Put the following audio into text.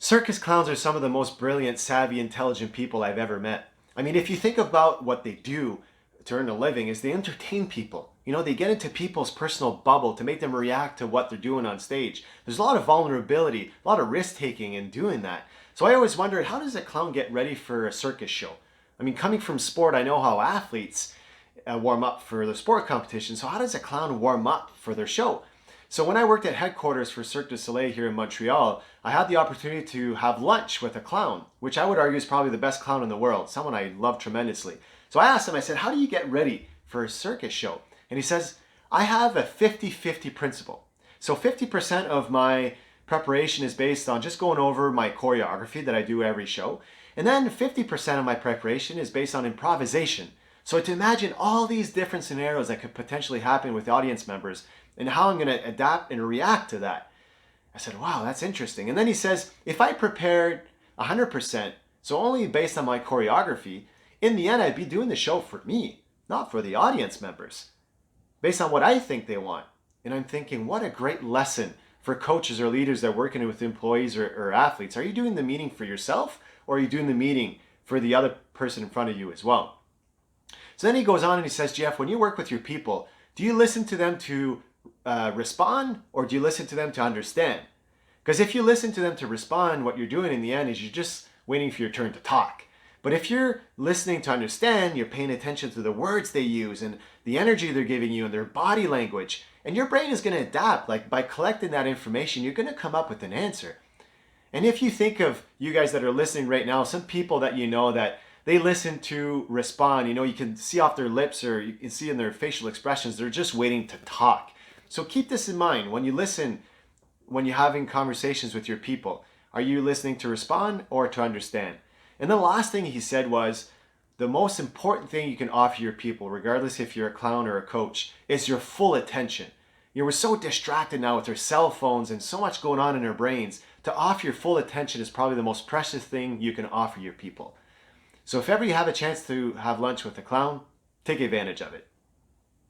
Circus clowns are some of the most brilliant, savvy, intelligent people I've ever met. I mean, if you think about what they do to earn a living, is they entertain people. You know, they get into people's personal bubble to make them react to what they're doing on stage. There's a lot of vulnerability, a lot of risk taking in doing that. So I always wondered, how does a clown get ready for a circus show? I mean, coming from sport, I know how athletes warm up for the sport competition. So how does a clown warm up for their show? So when I worked at headquarters for Cirque Du Soleil here in Montreal, I had the opportunity to have lunch with a clown, which I would argue is probably the best clown in the world, someone I love tremendously. So I asked him, I said, how do you get ready for a circus show? And he says, I have a 50-50 principle. So 50% of my preparation is based on just going over my choreography that I do every show. And then 50% of my preparation is based on improvisation. So to imagine all these different scenarios that could potentially happen with audience members and how I'm going to adapt and react to that. I said, wow, that's interesting. And then he says, if I prepared 100%, so only based on my choreography, in the end, I'd be doing the show for me, not for the audience members, based on what I think they want. And I'm thinking, what a great lesson for coaches or leaders that are working with employees or athletes. Are you doing the meeting for yourself, or are you doing the meeting for the other person in front of you as well? So then he goes on and he says, Jeff, when you work with your people, do you listen to them to respond, or do you listen to them to understand? Because if you listen to them to respond, what you're doing in the end is you're just waiting for your turn to talk. But if you're listening to understand, you're paying attention to the words they use and the energy they're giving you and their body language, and your brain is going to adapt. Like by collecting that information, you're going to come up with an answer. And if you think of you guys that are listening right now, some people that you know that they listen to respond, you know, you can see off their lips or you can see in their facial expressions, they're just waiting to talk. So keep this in mind when you listen, when you're having conversations with your people. Are you listening to respond or to understand? And the last thing he said was, the most important thing you can offer your people, regardless if you're a clown or a coach, is your full attention. You know, we're so distracted now with our cell phones and so much going on in our brains. To offer your full attention is probably the most precious thing you can offer your people. So if ever you have a chance to have lunch with a clown, take advantage of it.